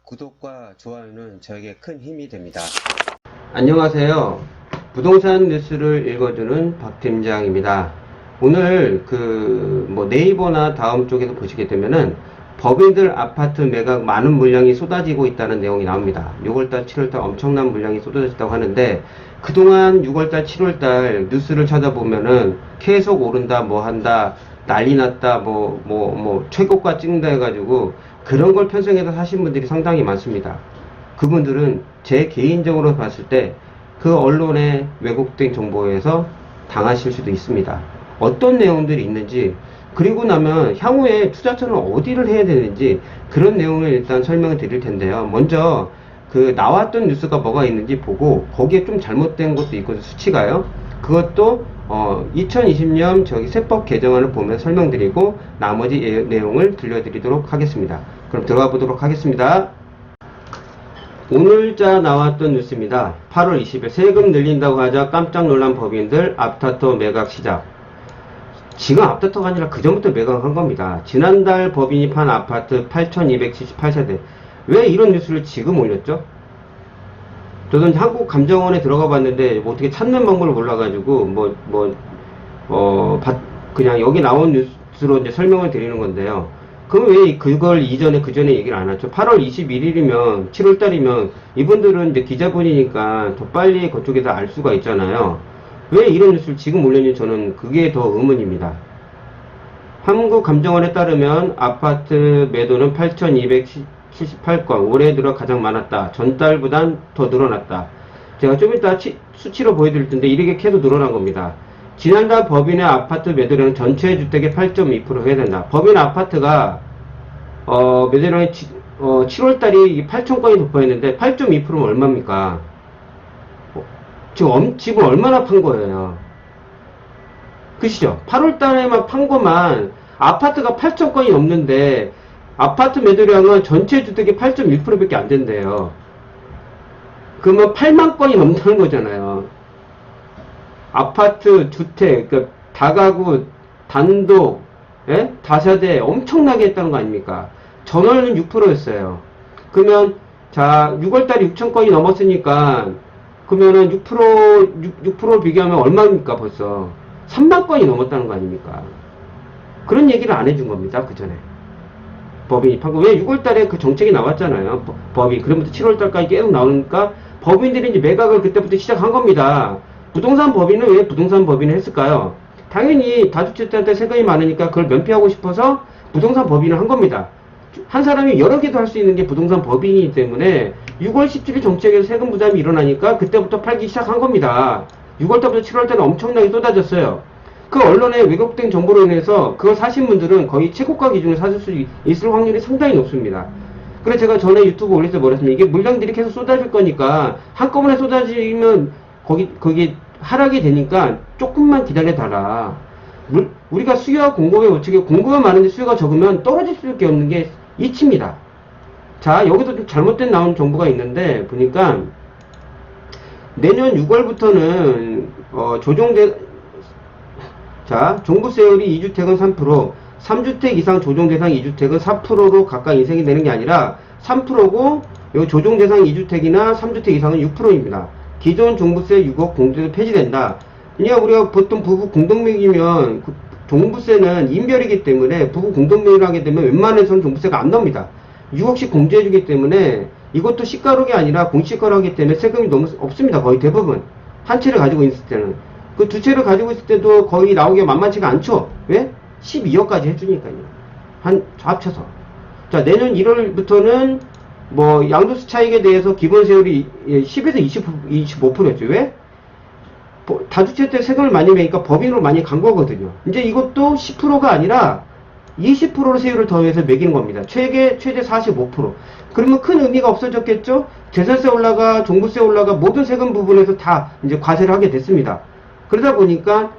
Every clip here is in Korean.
구독과 좋아요는 저에게 큰 힘이 됩니다. 안녕하세요. 부동산 뉴스를 읽어주는 박 팀장입니다. 오늘 네이버나 다음 쪽에서 보시게 되면은 법인들 아파트 매각 많은 물량이 쏟아지고 있다는 내용이 나옵니다. 6월달, 7월달 엄청난 물량이 쏟아졌다고 하는데 그동안 6월달, 7월달 뉴스를 찾아보면은 계속 오른다, 뭐 한다, 난리 났다, 최고가 찍는다 해가지고 그런 걸 편성해서 사신 분들이 상당히 많습니다. 그분들은 제 개인적으로 봤을 때 그 언론의 왜곡된 정보에서 당하실 수도 있습니다. 어떤 내용들이 있는지, 그리고 나면 향후에 투자처는 어디를 해야 되는지 그런 내용을 일단 설명을 드릴 텐데요. 먼저 나왔던 뉴스가 뭐가 있는지 보고 거기에 좀 잘못된 것도 있고 수치가요. 그것도 2020년 세법 개정안을 보면 설명드리고 나머지 내용을 들려드리도록 하겠습니다. 그럼 들어가 보도록 하겠습니다. 오늘자 나왔던 뉴스입니다. 8월 20일 세금 늘린다고 하자 깜짝 놀란 법인들 앞타터 매각 시작. 지금 앞타터가 아니라 그전부터 매각한 겁니다. 지난달 법인이 판 아파트 8,278세대. 왜 이런 뉴스를 지금 올렸죠? 저는 한국감정원에 들어가 봤는데 어떻게 찾는 방법을 몰라가지고 그냥 여기 나온 뉴스로 이제 설명을 드리는 건데요. 그럼 왜 그걸 그전에 얘기를 안 하죠? 8월 21일이면 7월달이면 이분들은 이제 기자분이니까 더 빨리 그쪽에서 알 수가 있잖아요. 왜 이런 뉴스를 지금 올렸는지 저는 그게 더 의문입니다. 한국감정원에 따르면 아파트 매도는 8,278건, 올해 들어 가장 많았다. 전달보단 더 늘어났다. 제가 좀 이따 수치로 보여드릴 텐데 이렇게 계속 늘어난 겁니다. 지난달 법인의 아파트 매도량은 전체 주택의 8.2% 해야 된다. 법인 아파트가 매도량이 7월달이 8,000건이 도포했는데 8.2%면 얼마입니까? 지금 얼마나 판 거예요? 그시죠? 8월달에만 판 것만 아파트가 8,000건이 넘는데 아파트 매도량은 전체 주택의 8.1%밖에 안 된대요. 그러면 8만 건이 넘는 거잖아요. 아파트, 주택, 그러니까 다가구, 단독, 다세대 엄청나게 했다는 거 아닙니까? 전월은 6%였어요. 그러면, 자, 6월달에 6,000건이 넘었으니까, 그러면은 6% 비교하면 얼마입니까, 벌써? 3만 건이 넘었다는 거 아닙니까? 그런 얘기를 안 해준 겁니다, 그 전에. 법인이 판거. 왜 6월달에 그 정책이 나왔잖아요, 법이. 그러면서 7월달까지 계속 나오니까, 법인들이 이제 매각을 그때부터 시작한 겁니다. 부동산 법인은 왜 부동산 법인을 했을까요? 당연히 다주택자한테 세금이 많으니까 그걸 면피하고 싶어서 부동산 법인을 한 겁니다. 한 사람이 여러 개도 할 수 있는 게 부동산 법인이기 때문에 6월 17일 정책에서 세금 부담이 일어나니까 그때부터 팔기 시작한 겁니다. 6월달부터 7월달은 엄청나게 쏟아졌어요. 그 언론의 왜곡된 정보로 인해서 그걸 사신 분들은 거의 최고가 기준을 사실 수 있을 확률이 상당히 높습니다. 그래서 제가 전에 유튜브 올릴 때 뭐랬습니까? 이게 물량들이 계속 쏟아질 거니까 한꺼번에 쏟아지면 거기 하락이 되니까 조금만 기다려달라. 우리가 수요와 공급의 원칙에 공급이 많은데 수요가 적으면 떨어질 수밖에 없는 게 이치입니다. 자, 여기도 좀 잘못된 나온 정보가 있는데 보니까 내년 6월부터는 종부세율이 2주택은 3%, 3주택 이상 조정대상 2주택은 4%로 각각 인상이 되는 게 아니라 3%고 요 조정대상 2주택이나 3주택 이상은 6%입니다. 기존 종부세 6억 공제도 폐지된다. 그러니까 우리가 보통 부부 공동명의면 종부세는 인별이기 때문에 부부 공동명의를 하게 되면 웬만해서는 종부세가 안 나옵니다. 6억씩 공제해주기 때문에 이것도 시가록이 아니라 공시가로 하기 때문에 세금이 너무 없습니다. 거의 대부분. 한 채를 가지고 있을 때는. 그 두 채를 가지고 있을 때도 거의 나오기가 만만치가 않죠. 왜? 12억까지 해주니까요. 합쳐서. 자, 내년 1월부터는 양도세 차익에 대해서 기본세율이 10에서 25%였죠. 왜? 다주택 때 세금을 많이 매니까 법인으로 많이 간 거거든요. 이제 이것도 10%가 아니라 20%로 세율을 더해서 매기는 겁니다. 최대 45%. 그러면 큰 의미가 없어졌겠죠? 재산세 올라가, 종부세 올라가, 모든 세금 부분에서 다 이제 과세를 하게 됐습니다. 그러다 보니까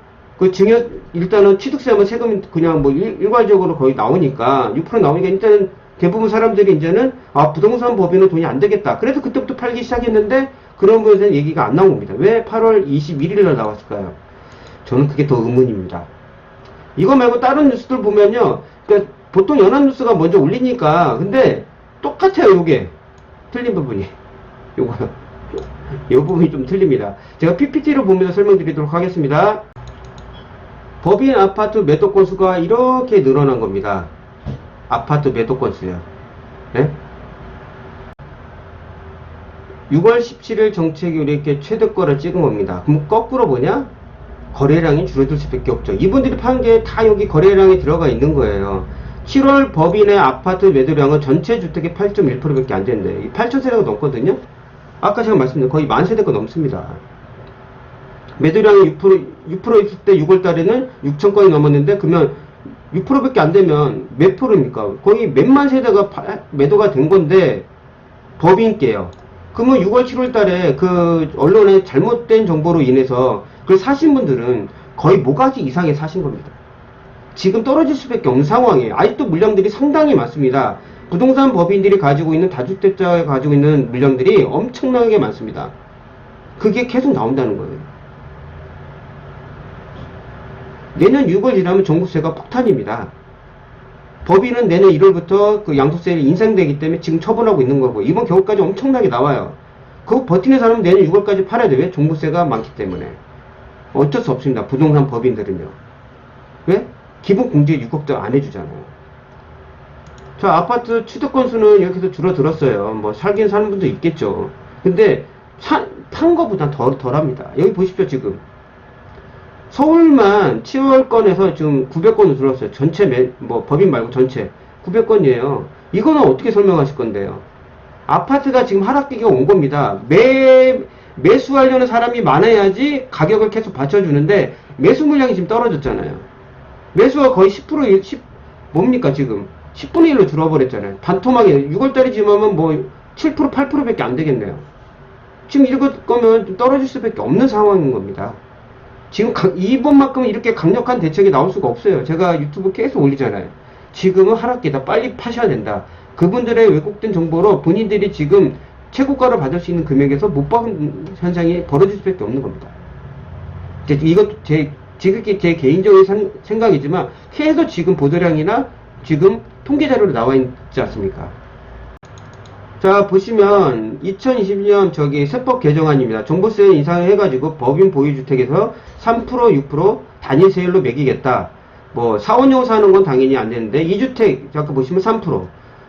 일단은 취득세하면 세금이 그냥 일괄적으로 거의 나오니까, 6% 나오니까 일단은 대부분 사람들이 이제는 부동산 법인은 돈이 안 되겠다. 그래서 그때부터 팔기 시작했는데 그런 부분에서는 얘기가 안 나온 겁니다. 왜 8월 21일날 나왔을까요? 저는 그게 더 의문입니다. 이거 말고 다른 뉴스들 보면요. 그러니까 보통 연합뉴스가 먼저 올리니까 근데 똑같아요. 요게 틀린 부분이 요거 이 부분이 좀 틀립니다. 제가 PPT로 보면서 설명드리도록 하겠습니다. 법인 아파트 매도 건수가 이렇게 늘어난 겁니다. 아파트 매도 건수요. 네? 6월 17일 정책이 이렇게 최저가를 찍은 겁니다. 그럼 거꾸로 뭐냐? 거래량이 줄어들 수밖에 없죠. 이분들이 판 게 다 여기 거래량에 들어가 있는 거예요. 7월 법인의 아파트 매도량은 전체 주택의 8.1%밖에 안 된대. 8,000세대가 넘거든요. 아까 제가 말씀드린 거의 10,000세대가 넘습니다. 매도량이 6% 있을 때 6월 달에는 6,000건이 넘었는데 그러면 6%밖에 안 되면 몇 프로입니까? 거의 몇만 세대가 매도가 된 건데 법인께요. 그러면 6월 7월 달에 그 언론의 잘못된 정보로 인해서 그걸 사신 분들은 거의 모가지 이상에 사신 겁니다. 지금 떨어질 수밖에 없는 상황이에요. 아직도 물량들이 상당히 많습니다. 부동산 법인들이 가지고 있는 다주택자가 가지고 있는 물량들이 엄청나게 많습니다. 그게 계속 나온다는 거예요. 내년 6월 지나면 종부세가 폭탄입니다. 법인은 내년 1월부터 그 양도세를 인상되기 때문에 지금 처분하고 있는 거고 이번 겨울까지 엄청나게 나와요. 그거 버티는 사람은 내년 6월까지 팔아야 돼요. 왜? 종부세가 많기 때문에. 어쩔 수 없습니다. 부동산 법인들은요. 왜? 기본 공제 6억도 안 해주잖아요. 자, 아파트 취득 건수는 이렇게 해서 줄어들었어요. 뭐 살긴 사는 분도 있겠죠. 근데 판 거보단 덜합니다. 여기 보십시오. 지금 서울만 7월건에서 지금 900건으로 줄었어요. 전체 뭐 법인 말고 전체 900건이에요. 이거는 어떻게 설명하실 건데요? 아파트가 지금 하락기가 온 겁니다. 매수하려는 사람이 많아야지 가격을 계속 받쳐주는데 매수 물량이 지금 떨어졌잖아요. 매수가 거의 10% 뭡니까 지금 10분의 1로 줄어버렸잖아요. 반토막에 6월달에 지금 하면 뭐 7% 8%밖에 안 되겠네요. 지금 이럴 거면 떨어질 수밖에 없는 상황인 겁니다. 지금 이번만큼은 이렇게 강력한 대책이 나올 수가 없어요. 제가 유튜브 계속 올리잖아요. 지금은 하락기다. 빨리 파셔야 된다. 그분들의 왜곡된 정보로 본인들이 지금 최고가를 받을 수 있는 금액에서 못 받은 현상이 벌어질 수밖에 없는 겁니다. 이것도 지극히 제 개인적인 생각이지만 계속 지금 보도량이나 지금 통계 자료로 나와 있지 않습니까? 자, 보시면 2022년 저기 세법 개정안입니다. 종부세 인상을 해가지고 법인 보유주택에서 3% 6% 단위 세율로 매기겠다. 뭐 4, 5년 사는 건 당연히 안 되는데 2주택 아까 보시면 3%,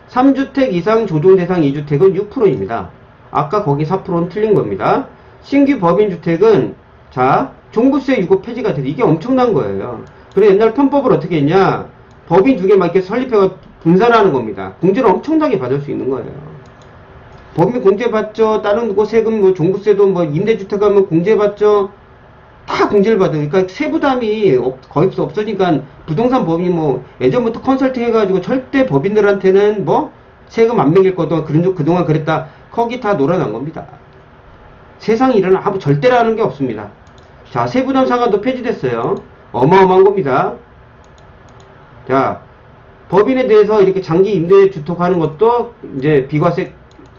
3주택 이상 조정 대상 2주택은 6%입니다. 아까 거기 4%는 틀린 겁니다. 신규 법인 주택은 자 종부세 유고 폐지가 돼서 이게 엄청난 거예요. 그래 옛날 편법을 어떻게 했냐? 법인 두 개 막 이렇게 설립해가 분산하는 겁니다. 공제를 엄청나게 받을 수 있는 거예요. 법인 공제받죠. 다른 거 세금 뭐 종부세도 뭐 임대주택 하면 공제받죠. 다 공제를 받으니까 세부담이 거의 없으니까 부동산 법인이 뭐 예전부터 컨설팅 해가지고 절대 법인들한테는 뭐 세금 안 매길 거도 그동안 그랬다. 거기 다 놀아난 겁니다. 세상 일은 아무 절대라는 게 없습니다. 자, 세부담 상한도 폐지됐어요. 어마어마한 겁니다. 자, 법인에 대해서 이렇게 장기 임대 주택하는 것도 이제 비과세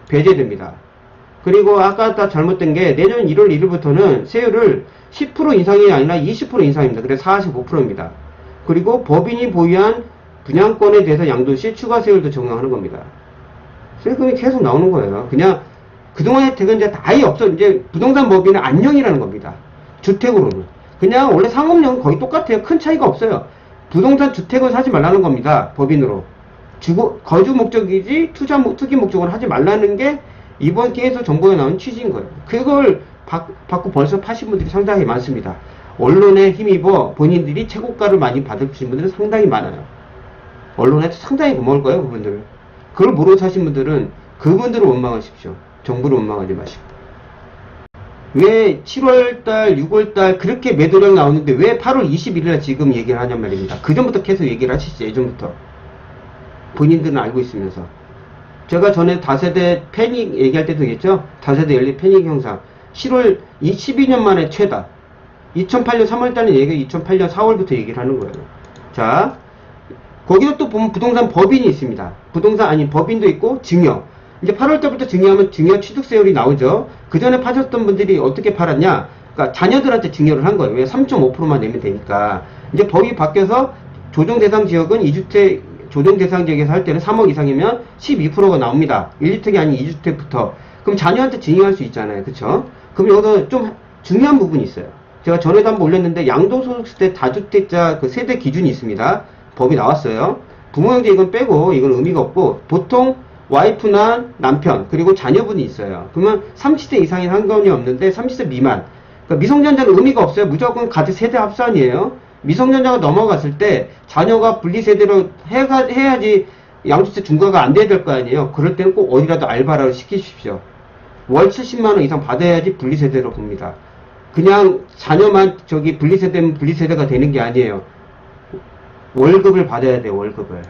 배제됩니다. 그리고 아까 다 잘못된 게 내년 1월 1일부터는 세율을 10% 인상이 아니라 20% 인상입니다. 그래서 45%입니다. 그리고 법인이 보유한 분양권에 대해서 양도시 추가 세율도 적용하는 겁니다. 세금이 계속 나오는 거예요. 그냥 그동안 혜택은 이제 아예 없어. 이제 부동산 법인은 안녕이라는 겁니다. 주택으로는. 그냥 원래 상업력은 거의 똑같아요. 큰 차이가 없어요. 부동산 주택은 사지 말라는 겁니다. 법인으로. 거주 목적이지 투기 목적으로 하지 말라는 게 이번 기회에서 정부에 나온 취지인 거예요. 그걸 받고 벌써 파신 분들이 상당히 많습니다. 언론에 힘입어 본인들이 최고가를 많이 받으신 분들은 상당히 많아요. 언론에 상당히 고마울 거예요, 그분들은. 그걸 모르고 사신 분들은 그분들을 원망하십시오. 정부를 원망하지 마시고. 왜 7월달, 6월달 그렇게 매도량 나오는데 왜 8월 21일날 지금 얘기를 하냔 말입니다. 그 전부터 계속 얘기를 하시죠, 예전부터. 본인들은 알고 있으면서. 제가 전에 다세대 패닉 얘기할 때도 얘기했죠. 다세대 연립 패닉 현상. 7월 12년 만에 최다. 2008년 3월달에 얘기 2008년 4월부터 얘기를 하는 거예요. 자, 거기도 또 보면 부동산 법인이 있습니다. 법인도 있고 증여. 이제 8월달부터 증여하면 증여 취득세율이 나오죠. 그 전에 파셨던 분들이 어떻게 팔았냐? 그러니까 자녀들한테 증여를 한 거예요. 왜? 3.5%만 내면 되니까. 이제 법이 바뀌어서 조정 대상 지역은 2주택 조정 대상 지역에서 할 때는 3억 이상이면 12%가 나옵니다. 1주택이 아닌 2주택부터. 그럼 자녀한테 증여할 수 있잖아요. 그쵸? 그럼 여기서 좀 중요한 부분이 있어요. 제가 전에도 한번 올렸는데 양도소득세 다주택자 그 세대 기준이 있습니다. 법이 나왔어요. 부모 형제 이건 빼고 이건 의미가 없고 보통 와이프나 남편 그리고 자녀분이 있어요. 그러면 30세 이상인 상관이 없는데 30세 미만 그러니까 미성년자는 의미가 없어요. 무조건 같은 세대 합산이에요. 미성년자가 넘어갔을 때 자녀가 분리세대로 해야지 양도세 중과가 안 돼야 될 거 아니에요. 그럴 때는 꼭 어디라도 알바라도 시키십시오. 월 70만원 이상 받아야지 분리세대로 봅니다. 그냥 자녀만 저기 분리세대면 분리세대가 되는 게 아니에요. 월급을 받아야 돼요. 월급을.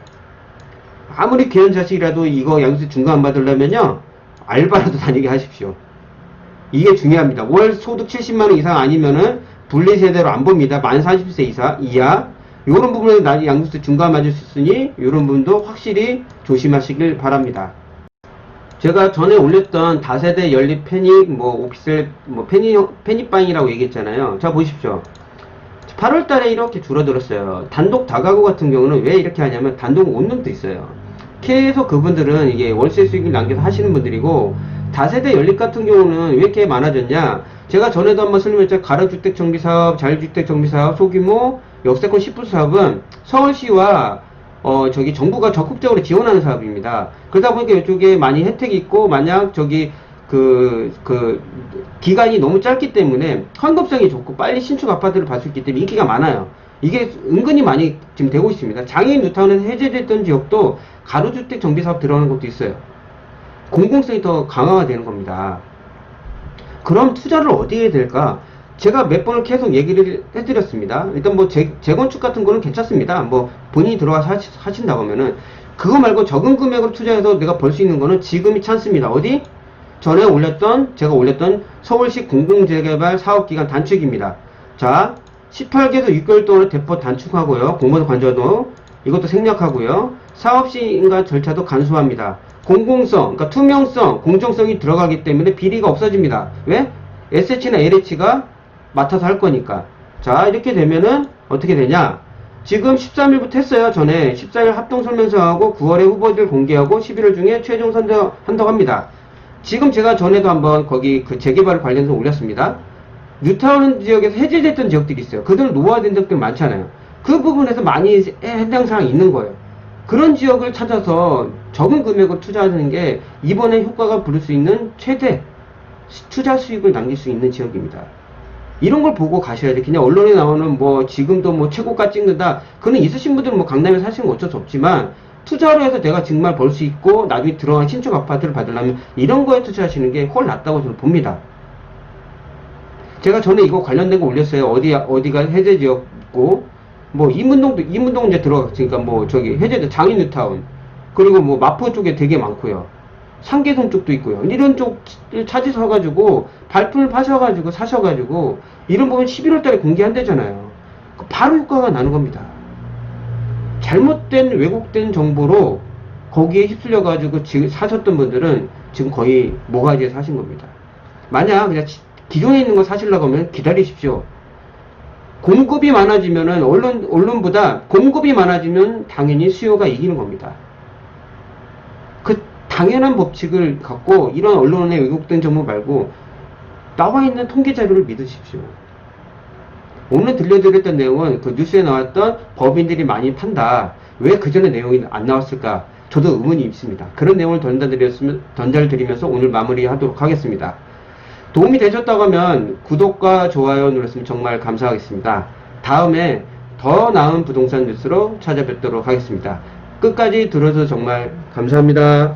아무리 귀한 자식이라도 이거 양도세 중과 안 받으려면요. 알바라도 다니게 하십시오. 이게 중요합니다. 월 소득 70만원 이상 아니면은 분리세대로 안 봅니다. 만 40세 이하. 요런 부분에 양도세 중과 맞을 수 있으니 요런 부분도 확실히 조심하시길 바랍니다. 제가 전에 올렸던 다세대 연립 편입 오피스텔 편입방이라고 얘기했잖아요. 자 보십시오. 8월 달에 이렇게 줄어들었어요. 단독 다가구 같은 경우는 왜 이렇게 하냐면 단독 온 놈도 있어요. 계속 그분들은 이게 월세 수익을 남겨서 하시는 분들이고 다세대 연립 같은 경우는 왜 이렇게 많아졌냐? 제가 전에도 한번 설명했죠. 가로주택 정비사업, 자율주택 정비사업, 소규모 역세권 10부 사업은 서울시와 저기 정부가 적극적으로 지원하는 사업입니다. 그러다 보니까 이쪽에 많이 혜택이 있고 만약 저기 기간이 너무 짧기 때문에 환급성이 좋고 빨리 신축 아파트를 받을 수 있기 때문에 인기가 많아요. 이게 은근히 많이 지금 되고 있습니다. 장애인 뉴타운은 해제됐던 지역도 가로주택 정비사업 들어가는 것도 있어요. 공공성이 더 강화가 되는 겁니다. 그럼 투자를 어디에 해야 될까? 제가 몇 번을 계속 얘기를 해드렸습니다. 일단 재건축 같은 거는 괜찮습니다. 본인이 들어가서 하신다고 하면은 그거 말고 적은 금액으로 투자해서 내가 벌 수 있는 거는 지금이 찬스입니다. 어디? 전에 제가 올렸던 서울시 공공재개발 사업기간 단축입니다. 자, 18개에서 6개월 동안 대폭 단축하고요. 공모도 관저도 이것도 생략하고요. 사업시인가 절차도 간소합니다. 공공성, 그러니까 투명성, 공정성이 들어가기 때문에 비리가 없어집니다. 왜? SH나 LH가 맡아서 할 거니까. 자, 이렇게 되면은 어떻게 되냐? 지금 13일부터 했어요. 전에 14일 합동설명서하고 9월에 후보들 공개하고 11월 중에 최종 선정한다고 합니다. 지금 제가 전에도 한번 거기 재개발 관련해서 올렸습니다. 뉴타운 지역에서 해제됐던 지역들이 있어요. 그들 노후화된 지역들 많잖아요. 그 부분에서 많이 해당 사항이 있는 거예요. 그런 지역을 찾아서 적은 금액으로 투자하는 게 이번에 효과가 부를 수 있는 최대 투자 수익을 남길 수 있는 지역입니다. 이런 걸 보고 가셔야 돼. 그냥 언론에 나오는 지금도 최고가 찍는다. 그는 있으신 분들은 강남에 사시는 건 어쩔 수 없지만 투자로 해서 내가 정말 벌 수 있고 나중에 들어간 신축 아파트를 받으려면 이런 거에 투자하시는 게 훨 낫다고 저는 봅니다. 제가 전에 이거 관련된 거 올렸어요. 어디가 해제 지역고 이문동 이제 들어갔으니까 저기 해제된 장인 뉴타운 그리고 마포 쪽에 되게 많고요. 상계동 쪽도 있고요. 이런 쪽을 찾으셔가지고 발품을 파셔가지고 사셔가지고 이런 부분 11월 달에 공개한대잖아요. 바로 효과가 나는 겁니다. 잘못된 왜곡된 정보로 거기에 휩쓸려가지고 지금 사셨던 분들은 지금 거의 모가지에 사신 겁니다. 만약 그냥 기존에 있는 거 사시려고 하면 기다리십시오. 공급이 많아지면은 언론보다 공급이 많아지면 당연히 수요가 이기는 겁니다. 그 당연한 법칙을 갖고 이런 언론의 왜곡된 정보 말고 나와 있는 통계 자료를 믿으십시오. 오늘 들려드렸던 내용은 그 뉴스에 나왔던 법인들이 많이 판다. 왜 그 전에 내용이 안 나왔을까? 저도 의문이 있습니다. 그런 내용을 전달드리면서 오늘 마무리하도록 하겠습니다. 도움이 되셨다고 하면 구독과 좋아요 눌렀으면 정말 감사하겠습니다. 다음에 더 나은 부동산 뉴스로 찾아뵙도록 하겠습니다. 끝까지 들어줘서 정말 감사합니다.